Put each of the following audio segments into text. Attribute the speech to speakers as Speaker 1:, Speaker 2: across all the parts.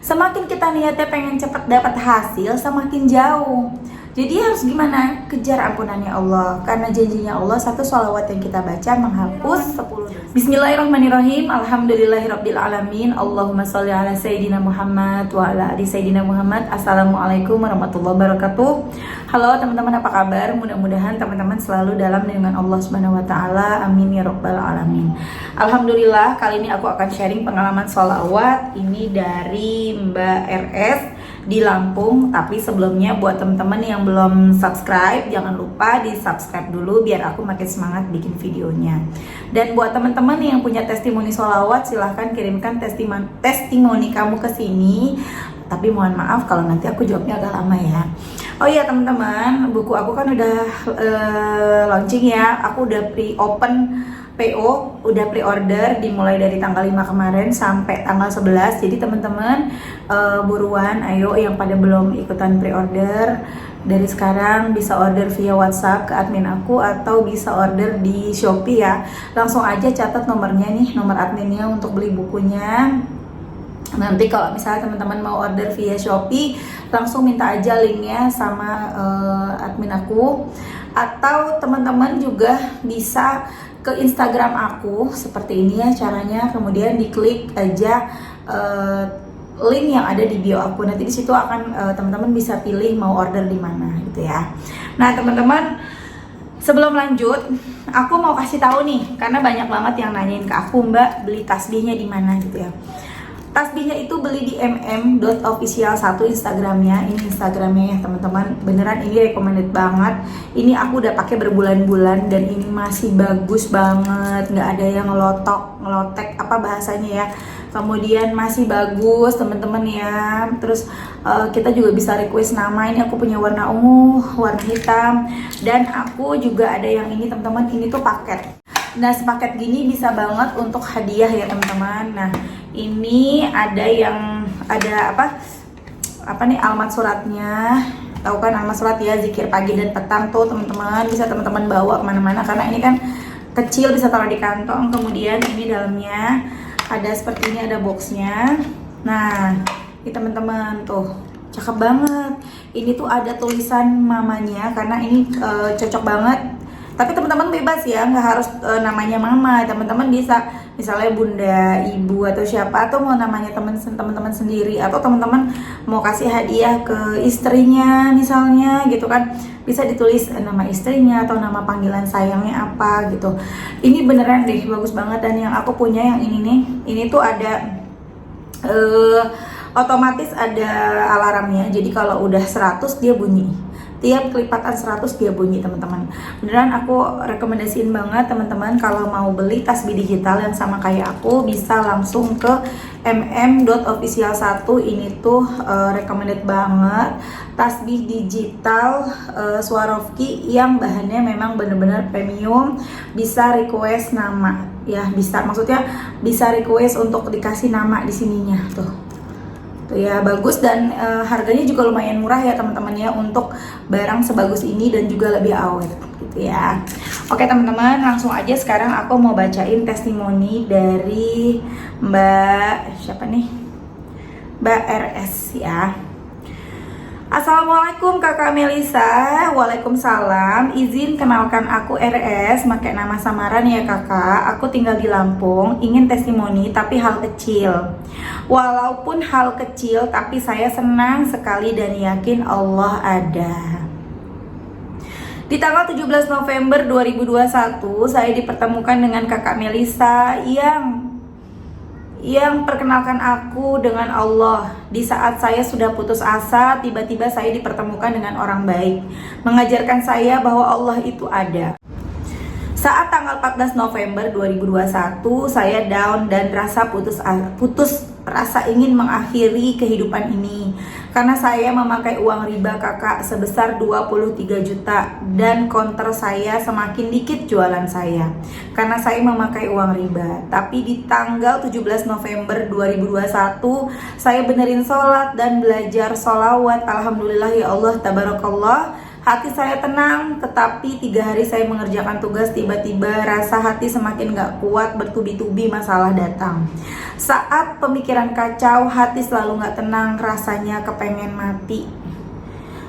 Speaker 1: Semakin kita niatnya pengen cepat dapat hasil, semakin jauh. Jadi harus gimana? Kejar ampunannya Allah. Karena janjinya Allah, satu sholawat yang kita baca menghapus 10 dosa. Bismillahirrahmanirrahim. Alhamdulillahirabbil alamin. Allahumma sholli ala sayyidina Muhammad wa ala ali sayyidina Muhammad. Assalamualaikum warahmatullahi wabarakatuh. Halo teman-teman, apa kabar? Mudah-mudahan teman-teman selalu dalam lindungan Allah Subhanahu wa taala. Amin ya rabbal alamin. Alhamdulillah, kali ini aku akan sharing pengalaman sholawat ini dari Mbak RS di Lampung. Tapi sebelumnya buat teman-teman yang belum subscribe, jangan lupa di subscribe dulu biar aku makin semangat bikin videonya. Dan buat teman-teman yang punya testimoni sholawat, silahkan kirimkan testimoni kamu ke sini. Tapi mohon maaf kalau nanti aku jawabnya agak lama ya. Oh iya teman-teman, buku aku kan udah launching ya. Aku udah pre-open PO, udah pre-order dimulai dari tanggal 5 kemarin sampai tanggal 11. Jadi teman-teman buruan, ayo yang pada belum ikutan pre-order, dari sekarang bisa order via WhatsApp ke admin aku atau bisa order di Shopee ya. Langsung aja catat nomornya nih, nomor adminnya untuk beli bukunya. Nanti kalau misalnya teman-teman mau order via Shopee, langsung minta aja linknya sama admin aku. Atau teman-teman juga bisa ke Instagram aku seperti ini ya caranya. Kemudian diklik aja link yang ada di bio aku. Nanti di situ akan teman-teman bisa pilih mau order di mana gitu ya. Nah teman-teman, sebelum lanjut, aku mau kasih tahu nih karena banyak banget yang nanyain ke aku, Mbak beli tasbihnya di mana gitu ya. Tasbihnya itu beli di mm.official1 Instagramnya. Ini Instagramnya ya teman-teman. Beneran ini recommended banget. Ini aku udah pakai berbulan-bulan dan ini masih bagus banget. Nggak ada yang ngelotek apa bahasanya ya. Kemudian masih bagus teman-teman ya. Terus kita juga bisa request nama. Ini aku punya warna ungu, warna hitam. Dan aku juga ada yang ini teman-teman. Ini tuh paket. Nah sepaket gini bisa banget untuk hadiah ya teman-teman. Nah ini ada yang ada apa nih alamat suratnya. Tahu kan alamat surat ya, zikir pagi dan petang tuh teman-teman. Bisa teman-teman bawa kemana-mana karena ini kan kecil, bisa taruh di kantong. Kemudian ini dalamnya ada seperti ini, ada boxnya. Nah ini teman-teman tuh cakep banget. Ini tuh ada tulisan mamanya karena ini cocok banget. Tapi teman-teman bebas ya, nggak harus namanya mama. Teman-teman bisa misalnya bunda, ibu atau siapa, atau mau namanya teman-teman sendiri, atau teman-teman mau kasih hadiah ke istrinya misalnya gitu kan, bisa ditulis nama istrinya atau nama panggilan sayangnya apa gitu. Ini beneran deh bagus banget. Dan yang aku punya yang ini nih, ini tuh ada otomatis ada alarmnya. Jadi kalau udah 100 dia bunyi. Tiap kelipatan 100 dia bunyi teman-teman. Beneran aku rekomendasiin banget teman-teman kalau mau beli tasbih digital yang sama kayak aku, bisa langsung ke mm.official1. Ini tuh recommended banget. Tasbih digital Swarovski yang bahannya memang bener-bener premium. Bisa request nama ya, bisa, maksudnya bisa request untuk dikasih nama di sininya tuh. Tuh ya bagus. Dan harganya juga lumayan murah ya teman-teman ya untuk barang sebagus ini dan juga lebih awet gitu ya. Oke teman-teman, langsung aja sekarang aku mau bacain testimoni dari Mbak siapa nih, Mbak RS ya. Assalamualaikum Kakak Melisa. Waalaikumsalam. Izin kenalkan, aku RS, pakai nama samaran ya Kakak. Aku tinggal di Lampung, ingin testimoni tapi hal kecil. Walaupun hal kecil tapi saya senang sekali dan yakin Allah ada. Di tanggal 17 November 2021 saya dipertemukan dengan Kakak Melisa yang perkenalkan aku dengan Allah. Di saat saya sudah putus asa, tiba-tiba saya dipertemukan dengan orang baik, mengajarkan saya bahwa Allah itu ada. Saat tanggal 14 November 2021, saya down dan rasa putus rasa ingin mengakhiri kehidupan ini. Karena saya memakai uang riba Kakak sebesar 23 juta dan konter saya semakin dikit jualan saya karena saya memakai uang riba. Tapi di tanggal 17 November 2021 saya benerin sholat dan belajar sholawat. Alhamdulillah ya Allah, tabarakallah. Hati saya tenang, tetapi 3 hari saya mengerjakan tugas, tiba-tiba rasa hati semakin gak kuat, bertubi-tubi masalah datang. Saat pemikiran kacau, hati selalu gak tenang, rasanya kepengen mati.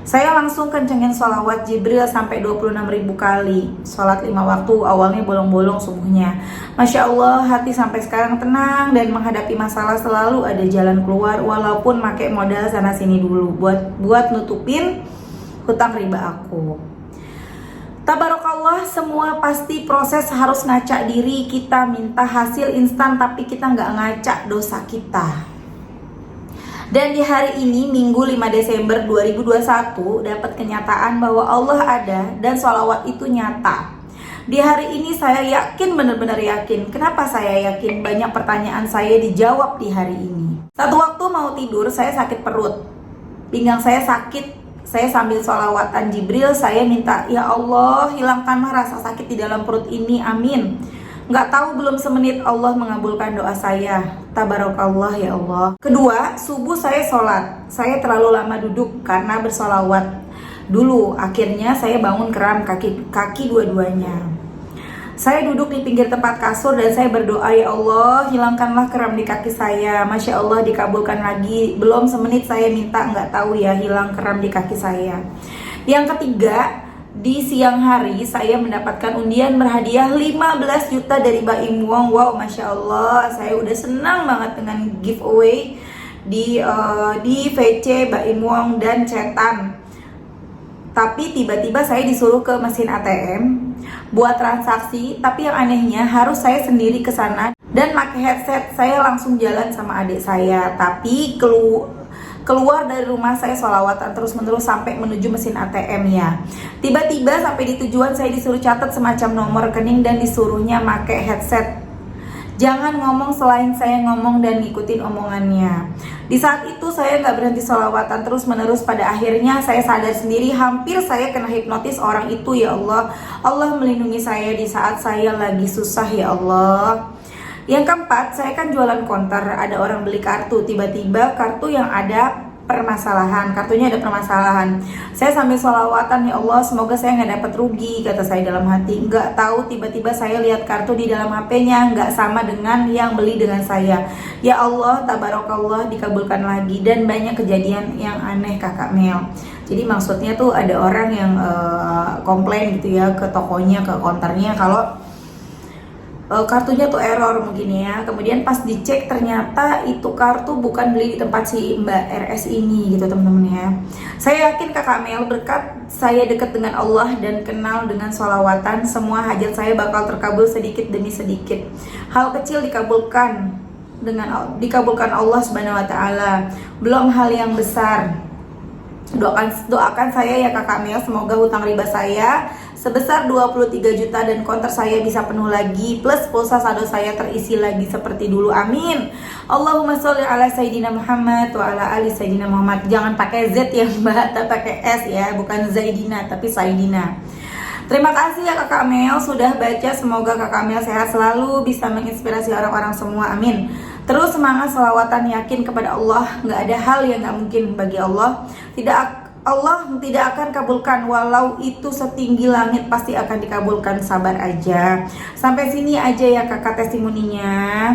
Speaker 1: Saya langsung kencengin sholawat Jibril sampai 26.000 kali. Sholat 5 waktu, awalnya bolong-bolong subuhnya. Masya Allah, hati sampai sekarang tenang dan menghadapi masalah selalu ada jalan keluar, walaupun pakai modal sana sini dulu buat nutupin hutang riba aku. Tabarakallah, semua pasti proses harus ngaca diri. Kita minta hasil instan tapi kita nggak ngaca dosa kita. Dan di hari ini, Minggu 5 Desember 2021, dapat kenyataan bahwa Allah ada dan sholawat itu nyata. Di hari ini saya yakin, benar-benar yakin. Kenapa saya yakin? Banyak pertanyaan saya dijawab di hari ini. Satu waktu mau tidur, saya sakit perut, pinggang saya sakit. Saya sambil sholawatan Jibril, saya minta, ya Allah, hilangkanlah rasa sakit di dalam perut ini, amin. Nggak tahu belum semenit Allah mengabulkan doa saya. Tabarakallah ya Allah. Kedua, subuh saya sholat. Saya terlalu lama duduk karena bersolawat dulu. Akhirnya saya bangun kram kaki dua-duanya. Saya duduk di pinggir tempat kasur dan saya berdoa, ya Allah, hilangkanlah kram di kaki saya. Masya Allah, dikabulkan lagi. Belum semenit saya minta, nggak tahu ya, hilang kram di kaki saya. Yang ketiga, di siang hari saya mendapatkan undian berhadiah 15 juta dari Baim Wong. Wow, Masya Allah, saya udah senang banget dengan giveaway di VC Baim Wong dan Cetan. Tapi tiba-tiba saya disuruh ke mesin ATM buat transaksi, tapi yang anehnya harus saya sendiri ke sana dan pakai headset. Saya langsung jalan sama adik saya, tapi keluar dari rumah saya sholawatan terus-menerus sampai menuju mesin ATM ya. Tiba-tiba sampai di tujuan saya disuruh catat semacam nomor rekening dan disuruhnya pakai headset. Jangan ngomong selain saya ngomong dan ngikutin omongannya. Di saat itu saya nggak berhenti sholawatan terus-menerus. Pada akhirnya saya sadar sendiri, hampir saya kena hipnotis orang itu. Ya Allah, Allah melindungi saya di saat saya lagi susah ya Allah. Yang keempat, saya kan jualan konter, ada orang beli kartu, tiba-tiba kartu yang ada permasalahan, kartunya ada permasalahan. Saya sambil sholawatan, ya Allah, semoga saya nggak dapat rugi, kata saya dalam hati. Nggak tahu tiba-tiba saya lihat kartu di dalam HP-nya nggak sama dengan yang beli dengan saya. Ya Allah, tabarakallah, dikabulkan lagi. Dan banyak kejadian yang aneh Kakak Mel. Jadi maksudnya tuh ada orang yang komplain gitu ya ke tokonya, ke konternya, kalau kartunya tuh error mungkin ya. Kemudian pas dicek ternyata itu kartu bukan beli di tempat si Mbak RS ini gitu teman-teman ya. Saya yakin Kakak Mel, berkat saya dekat dengan Allah dan kenal dengan sholawatan, semua hajat saya bakal terkabul sedikit demi sedikit. Hal kecil dikabulkan Allah Subhanahu wa taala, belum hal yang besar. Doakan saya ya Kakak Mel, semoga hutang riba saya sebesar 23 juta dan konter saya bisa penuh lagi, plus pulsa saldo saya terisi lagi seperti dulu, amin. Allahumma sholli ala Sayyidina Muhammad wa ala ali Sayyidina Muhammad. Jangan pakai Z ya Mbak, tapi pakai S ya, bukan Zaidina tapi Sayyidina. Terima kasih ya Kakak Mel sudah baca, semoga Kakak Mel sehat selalu, bisa menginspirasi orang-orang semua, amin. Terus semangat selawatan, yakin kepada Allah, nggak ada hal yang nggak mungkin bagi Allah. Allah tidak akan kabulkan, walau itu setinggi langit pasti akan dikabulkan, sabar aja. Sampai sini aja ya kakak testimoninya.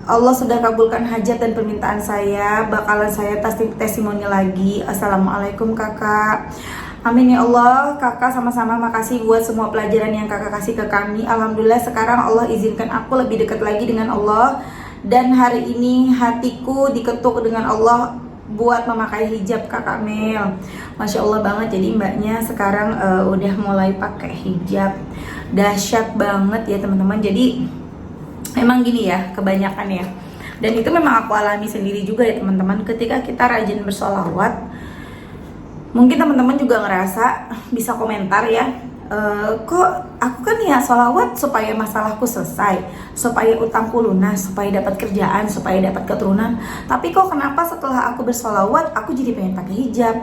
Speaker 1: Allah sudah kabulkan hajat dan permintaan saya, bakalan saya testimoni lagi. Assalamualaikum kakak. Amin ya Allah. Kakak sama-sama makasih buat semua pelajaran yang kakak kasih ke kami. Alhamdulillah sekarang Allah izinkan aku lebih dekat lagi dengan Allah. Dan hari ini hatiku diketuk dengan Allah buat memakai hijab Kakak Mel. Masya Allah banget, jadi mbaknya sekarang udah mulai pakai hijab. Dahsyat banget ya teman-teman. Jadi emang gini ya kebanyakan ya, dan itu memang aku alami sendiri juga ya teman-teman. Ketika kita rajin bersolawat, mungkin teman-teman juga ngerasa bisa komentar ya, kok aku kan ya sholawat supaya masalahku selesai, supaya utangku lunas, supaya dapat kerjaan, supaya dapat keturunan. Tapi kok kenapa setelah aku bersolawat, aku jadi pengen pakai hijab,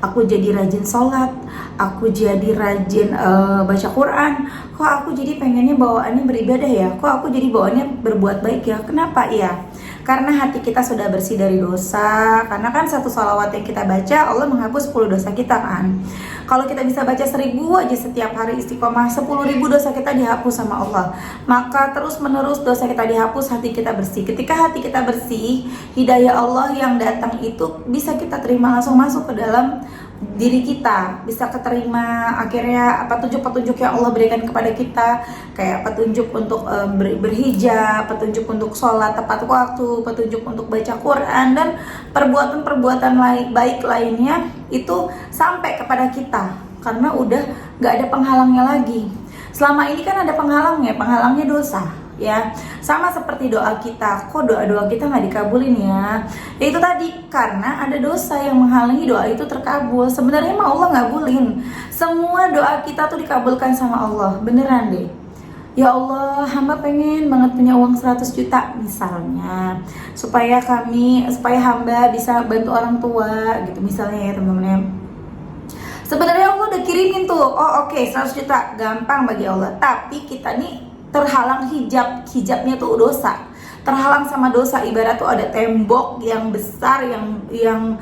Speaker 1: aku jadi rajin sholat, aku jadi rajin baca Quran, kok aku jadi pengennya bawaannya beribadah ya, kok aku jadi bawaannya berbuat baik ya. Kenapa ya? Karena hati kita sudah bersih dari dosa. Karena kan satu sholawat yang kita baca Allah menghapus 10 dosa kita kan. Kalau kita bisa baca 1000 aja setiap hari istiqomah, 10.000 dosa kita dihapus sama Allah. Maka terus menerus dosa kita dihapus, hati kita bersih. Ketika hati kita bersih, hidayah Allah yang datang itu bisa kita terima, langsung masuk ke dalam diri kita, bisa keterima akhirnya petunjuk-petunjuk yang Allah berikan kepada kita, kayak petunjuk untuk berhijab, petunjuk untuk sholat tepat waktu, petunjuk untuk baca Quran, dan perbuatan-perbuatan baik lainnya itu sampai kepada kita karena udah gak ada penghalangnya lagi. Selama ini kan ada penghalangnya dosa ya, sama seperti doa kita. Kok doa kita nggak dikabulin ya? Ya itu tadi, karena ada dosa yang menghalangi doa itu terkabul. Sebenarnya mah Allah ngabulin semua doa kita tuh, dikabulkan sama Allah, beneran deh. Ya Allah, hamba pengen banget punya uang 100 juta misalnya, supaya hamba bisa bantu orang tua gitu misalnya ya teman-teman. Sebenarnya Allah udah kirimin tuh, oke, 100 juta gampang bagi Allah, tapi kita nih terhalang hijabnya tuh dosa, terhalang sama dosa. Ibarat tuh ada tembok yang besar, yang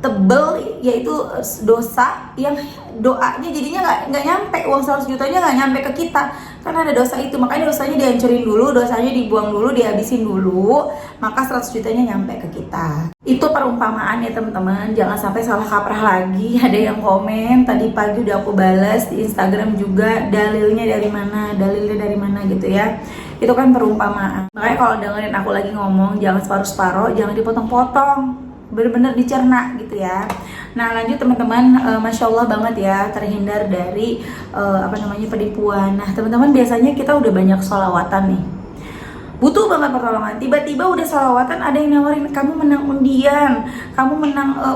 Speaker 1: tebel, yaitu dosa, yang doanya jadinya nggak nyampe, uang 100 jutanya nggak nyampe ke kita karena ada dosa itu. Makanya dosanya dihancurin dulu, dosanya dibuang dulu, dihabisin dulu, maka 100 jutanya nyampe ke kita. Itu perumpamaan ya teman-teman, jangan sampai salah kaprah lagi. Ada yang komen tadi pagi udah aku balas di Instagram juga, dalilnya dari mana gitu ya. Itu kan perumpamaan. Makanya kalau dengerin aku lagi ngomong, jangan separuh-separuh, jangan dipotong-potong, bener-bener dicerna gitu ya. Nah lanjut teman-teman, Masya Allah banget ya, terhindar dari penipuan. Nah teman-teman, biasanya kita udah banyak sholawatan nih, butuh banget pertolongan, tiba-tiba udah sholawatan ada yang nawarin kamu menang undian,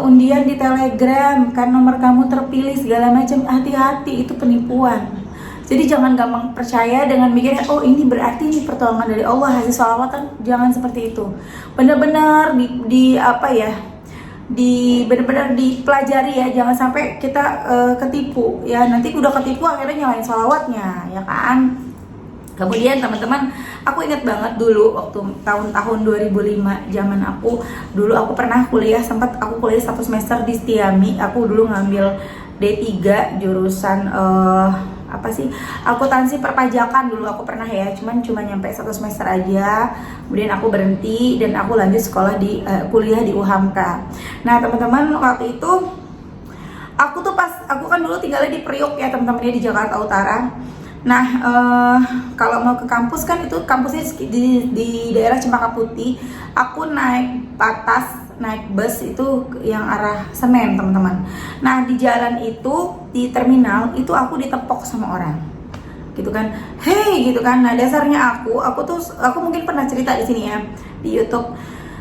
Speaker 1: undian di Telegram, kan nomor kamu terpilih segala macam. Hati-hati, itu penipuan. Jadi jangan gampang percaya dengan mikirnya, oh ini berarti ini pertolongan dari Allah, hasil sholawatan. Jangan seperti itu. Benar-benar benar-benar dipelajari ya, jangan sampai kita ketipu ya. Nanti udah ketipu akhirnya nyalain sholawatnya ya kan. Kemudian teman-teman, aku ingat banget dulu waktu tahun-tahun 2005, zaman aku pernah kuliah, aku kuliah 1 semester di Setiami. Aku dulu ngambil D3 jurusan akuntansi perpajakan dulu aku pernah ya, cuma nyampe 1 semester aja. Kemudian aku berhenti dan aku lanjut sekolah kuliah di UHAMKA. Nah teman-teman, waktu itu aku kan dulu tinggalnya di Priok ya teman-teman, di Jakarta Utara. Nah kalau mau ke kampus kan itu kampusnya di daerah Cempaka Putih. Aku naik bus itu yang arah Senen teman-teman. Nah di jalan itu, di terminal itu aku ditepok sama orang gitu kan, hey gitu kan. Nah dasarnya aku mungkin pernah cerita di sini ya, di YouTube.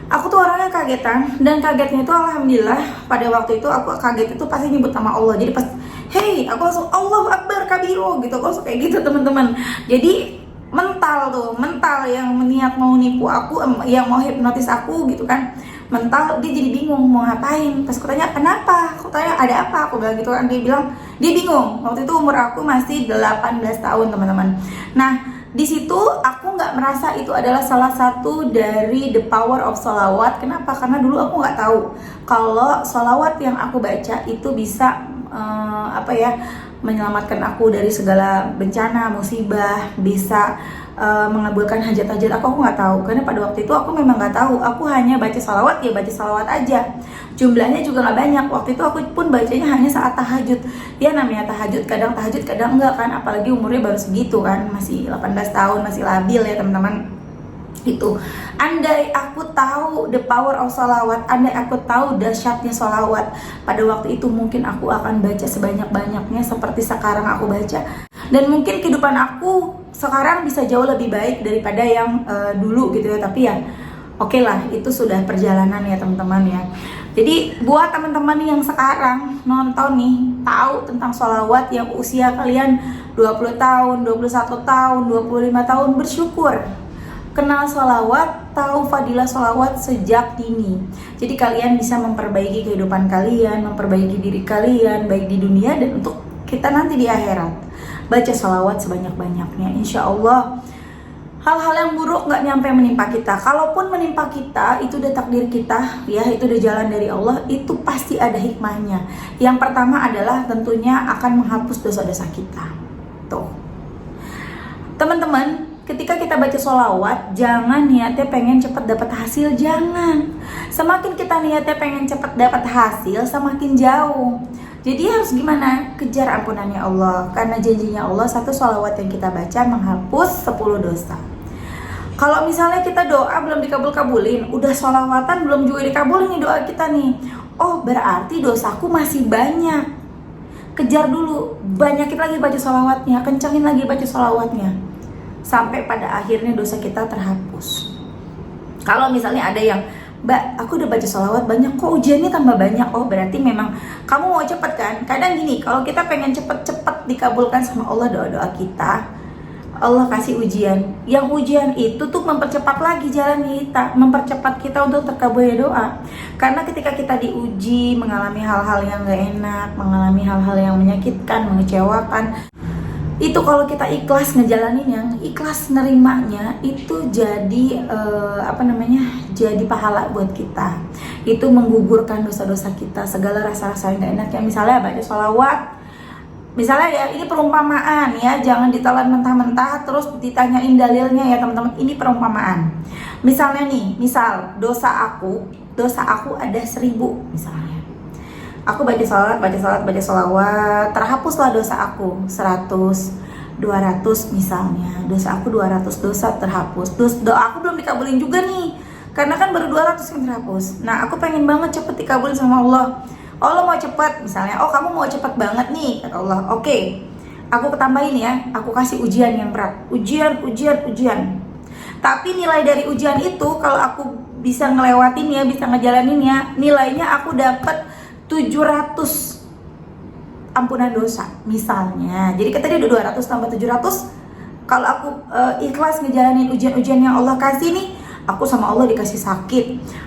Speaker 1: Aku tuh orangnya kagetan, dan kagetnya itu alhamdulillah pada waktu itu aku kaget itu pasti nyebut nama Allah. Jadi pas hey, aku langsung Allahu Akbar kabiru gitu, aku langsung kayak gitu teman-teman. Jadi mental yang niat mau nipu aku, yang mau hipnotis aku gitu kan, mental dia jadi bingung mau ngapain. Pas aku tanya kenapa, aku tanya ada apa, aku bilang gitu kan. Dia bingung. Waktu itu umur aku masih 18 tahun teman-teman. Nah di situ aku nggak merasa itu adalah salah satu dari the power of sholawat. Kenapa? Karena dulu aku nggak tahu kalau sholawat yang aku baca itu bisa menyelamatkan aku dari segala bencana, musibah, bisa mengabulkan hajat-hajat aku nggak tahu. Karena pada waktu itu aku memang nggak tahu, aku hanya baca salawat aja, jumlahnya juga nggak banyak. Waktu itu aku pun bacanya hanya saat tahajud. Ya namanya tahajud kadang enggak kan, apalagi umurnya baru segitu kan, masih 18 tahun, masih labil ya teman-teman. Itu andai aku tahu the power of sholawat, andai aku tahu dahsyatnya sholawat, pada waktu itu mungkin aku akan baca sebanyak-banyaknya seperti sekarang aku baca. Dan mungkin kehidupan aku sekarang bisa jauh lebih baik daripada yang dulu gitu ya. Tapi ya oke lah, itu sudah perjalanan ya teman-teman ya. Jadi buat teman-teman yang sekarang nonton nih, tahu tentang sholawat, yang usia kalian 20 tahun, 21 tahun, 25 tahun, bersyukur kenal sholawat, tahu fadilah sholawat sejak dini. Jadi kalian bisa memperbaiki kehidupan kalian, memperbaiki diri kalian, baik di dunia dan untuk kita nanti di akhirat. Baca sholawat sebanyak-banyaknya, insya Allah hal-hal yang buruk nggak nyampe menimpa kita. Kalaupun menimpa kita, itu udah takdir kita, ya, itu udah jalan dari Allah. Itu pasti ada hikmahnya. Yang pertama adalah tentunya akan menghapus dosa-dosa kita. Tuh, teman-teman, ketika kita baca sholawat, jangan niatnya pengen cepat dapat hasil, jangan. Semakin kita niatnya pengen cepat dapat hasil, semakin jauh. Jadi harus gimana? Kejar ampunannya Allah. Karena janjinya Allah, satu sholawat yang kita baca menghapus 10 dosa. Kalau misalnya kita doa belum dikabul-kabulin, udah sholawatan belum juga dikabulin nih doa kita nih, oh berarti dosaku masih banyak. Kejar dulu, banyakin lagi baca sholawatnya, kencangin lagi baca sholawatnya, sampai pada akhirnya dosa kita terhapus. Kalau misalnya ada yang, Mbak, aku udah baca sholawat banyak, kok ujiannya tambah banyak? Oh berarti memang kamu mau cepet kan? Kadang gini, kalau kita pengen cepet-cepet dikabulkan sama Allah doa-doa kita, Allah kasih ujian. Yang ujian itu tuh mempercepat lagi jalan kita, mempercepat kita untuk terkabulnya doa. Karena ketika kita diuji, mengalami hal-hal yang gak enak, mengalami hal-hal yang menyakitkan, mengecewakan, itu kalau kita ikhlas ngejalaninnya, ikhlas nerimanya, itu jadi jadi pahala buat kita. Itu menggugurkan dosa-dosa kita, segala rasa-rasa yang gak enak. Yang misalnya baca sholawat, misalnya ya, ini perumpamaan ya, jangan ditelan mentah-mentah terus ditanyain dalilnya ya teman-teman. Ini perumpamaan. Misalnya nih, misal dosa aku ada 1000 misalnya. Aku baca sholawat, terhapuslah dosa aku 100, 200 misalnya. Dosa aku 200 dosa terhapus. Doa aku belum dikabulin juga nih, karena kan baru 200 yang terhapus. Nah, aku pengen banget cepet dikabulin sama Allah. Allah mau cepet misalnya, oh kamu mau cepet banget nih, kata Allah. Oke, aku ketambahin ya, aku kasih ujian yang berat. Ujian. Tapi nilai dari ujian itu, kalau aku bisa ngelewatinnya, bisa ngejalaninnya, nilainya aku dapat 700 ampunan dosa misalnya. Jadi kita tadi udah 200 tambah 700. Kalau aku ikhlas ngejalanin ujian-ujian yang Allah kasih nih, aku sama Allah dikasih sakit,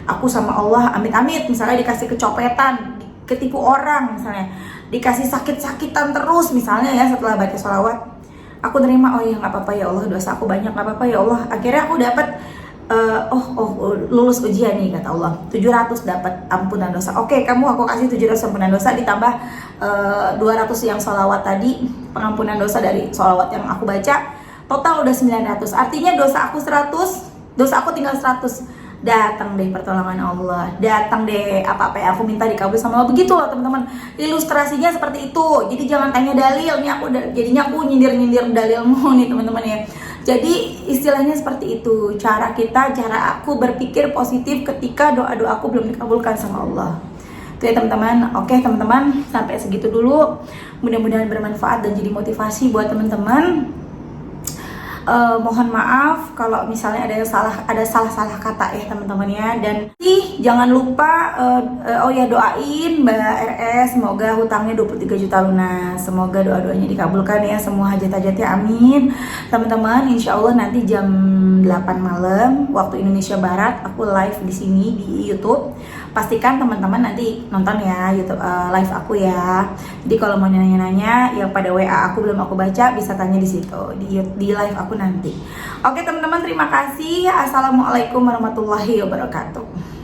Speaker 1: aku sama Allah amit-amit misalnya dikasih kecopetan, ketipu orang misalnya, dikasih sakit-sakitan terus misalnya ya, setelah baca sholawat aku terima, oh ya nggak apa-apa ya Allah, dosa aku banyak, nggak apa-apa ya Allah. Akhirnya aku dapat lulus ujian nih, kata Allah, 700 dapat ampunan dosa. Oke, aku kasih 700 ampunan dosa ditambah 200 yang sholawat tadi, pengampunan dosa dari sholawat yang aku baca, total udah 900. Artinya dosa aku 100, dosa aku tinggal 100. Datang deh pertolongan Allah, datang deh apa-apa yang aku minta dikabul sama Allah. Begitu loh teman-teman, ilustrasinya seperti itu. Jadi jangan tanya dalil nih, jadinya aku nyindir dalilmu nih teman-teman ya. Jadi istilahnya seperti itu, cara aku berpikir positif ketika doa-doa aku belum dikabulkan sama Allah. Itu ya teman-teman. Oke teman-teman, sampai segitu dulu. Mudah-mudahan bermanfaat dan jadi motivasi buat teman-teman. Mohon maaf kalau misalnya ada salah kata ya teman-teman ya. Dan jangan lupa doain Mbak RS, semoga hutangnya 23 juta lunas. Semoga doa-doanya dikabulkan ya, semua hajat-hajatnya, amin. Teman-teman, insya Allah nanti jam 8 malam waktu Indonesia Barat aku live di sini di YouTube. Pastikan teman-teman nanti nonton ya YouTube live aku ya. Jadi kalau mau nanya-nanya yang pada WA aku belum aku baca, bisa tanya di situ di live aku nanti. Oke teman-teman, terima kasih. Assalamualaikum warahmatullahi wabarakatuh.